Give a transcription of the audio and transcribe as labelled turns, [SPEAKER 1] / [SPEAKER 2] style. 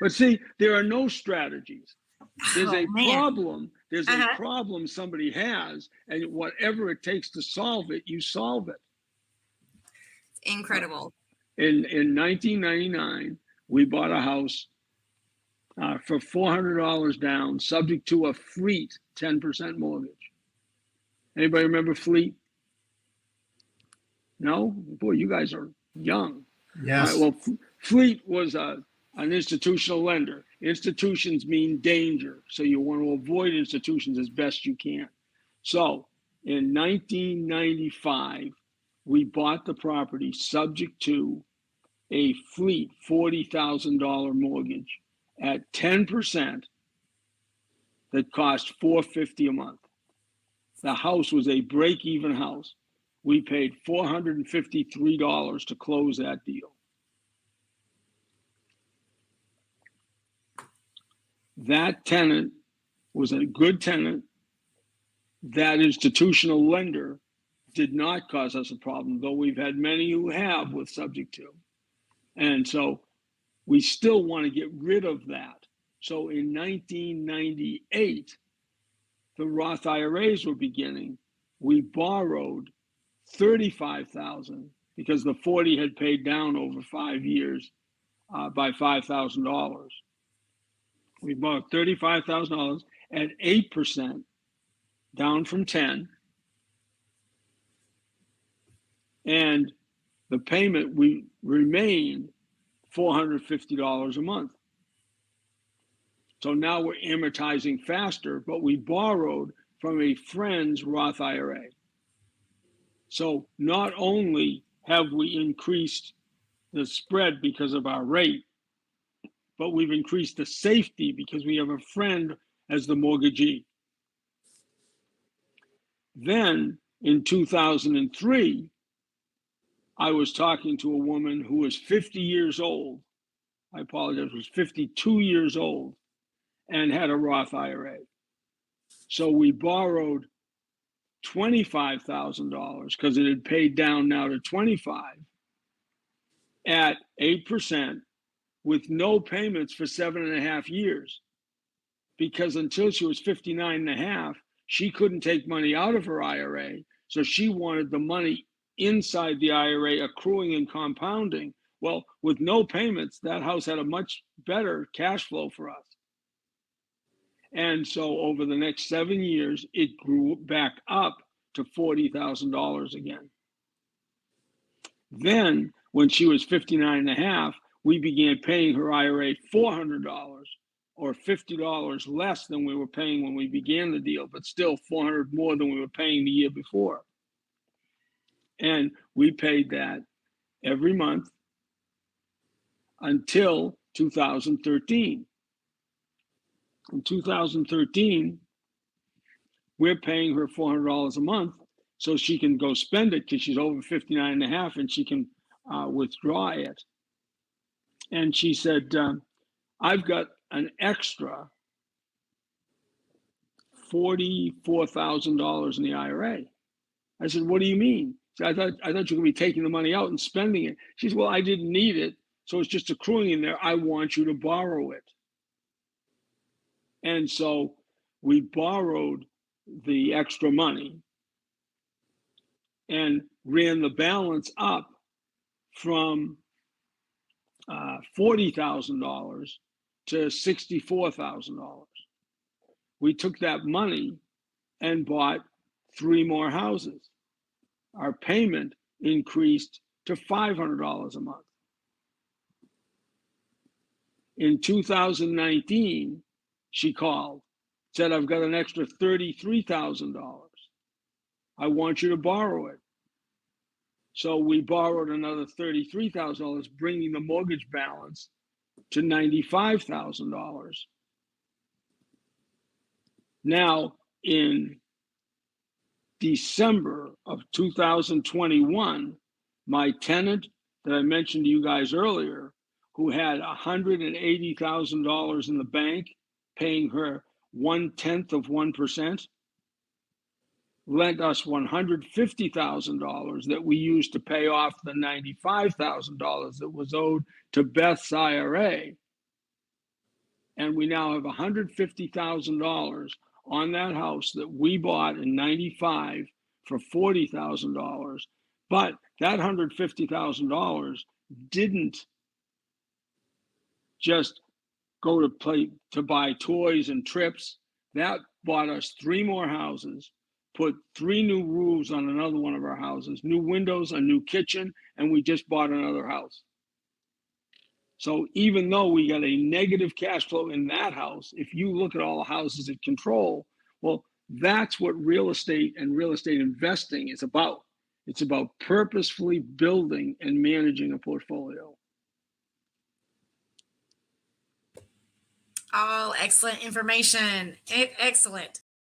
[SPEAKER 1] But see, there are no strategies. There's
[SPEAKER 2] Oh
[SPEAKER 1] a
[SPEAKER 2] man.
[SPEAKER 1] problem. There's a
[SPEAKER 2] Uh-huh.
[SPEAKER 1] problem somebody has, and whatever it takes to solve it, you solve it.
[SPEAKER 2] Incredible.
[SPEAKER 1] In 1999, we bought a house for $400 down, subject to a fleet 10% mortgage. Anybody remember fleet? No? Boy, you guys are young. All right,
[SPEAKER 3] Yes.
[SPEAKER 1] well, fleet was an institutional lender. Institutions mean danger, so you want to avoid institutions as best you can. So in 1995, we bought the property subject to a fleet $40,000 mortgage at 10% that cost $450 a month. The house was a break-even house. We paid $453 to close that deal. That tenant was a good tenant. That institutional lender did not cause us a problem, though we've had many who have with subject to. And so we still want to get rid of that. So in 1998, the Roth IRAs were beginning. We borrowed $35,000 because the 40 had paid down over 5 years by $5,000. We borrowed $35,000 at 8%, down from 10, and the payment we remained $450 a month. So now we're amortizing faster, but we borrowed from a friend's Roth IRA. So not only have we increased the spread because of our rate, but we've increased the safety because we have a friend as the mortgagee. Then in 2003, I was talking to a woman who was 50 years old. I apologize, was 52 years old and had a Roth IRA. So we borrowed $25,000 because it had paid down now to 25 at 8% with no payments for 7.5 years. Because until she was 59.5, she couldn't take money out of her IRA. So she wanted the money inside the IRA accruing and compounding. Well, with no payments, that house had a much better cash flow for us. And so over the next 7 years, it grew back up to $40,000 again. Then when she was 59.5, we began paying her IRA $400 or $50 less than we were paying when we began the deal, but still $400 more than we were paying the year before. And we paid that every month until 2013. In 2013, we're paying her $400 a month so she can go spend it because she's over 59.5 and she can withdraw it. And she said, I've got an extra $44,000 in the IRA. I said, what do you mean? I thought you were going to be taking the money out and spending it. She said, well, I didn't need it, so it's just accruing in there. I want you to borrow it. And so we borrowed the extra money and ran the balance up from $40,000 to $64,000. We took that money and bought 3 more houses. Our payment increased to $500 a month. In 2019, she called, said, I've got an extra $33,000. I want you to borrow it. So we borrowed another $33,000, bringing the mortgage balance to $95,000. Now, in December of 2021, my tenant that I mentioned to you guys earlier, who had $180,000 in the bank, paying her 0.1%, lent us $150,000 that we used to pay off the $95,000 that was owed to Beth's IRA. And we now have $150,000 on that house that we bought in 95 for $40,000. But that $150,000 didn't just go to buy toys and trips. That bought us 3 more houses, put 3 new roofs on another one of our houses, new windows, a new kitchen, and we just bought another house. So even though we got a negative cash flow in that house, if you look at all the houses it control, well, that's what real estate and real estate investing is about. It's about purposefully building and managing a portfolio.
[SPEAKER 2] All excellent information. Excellent.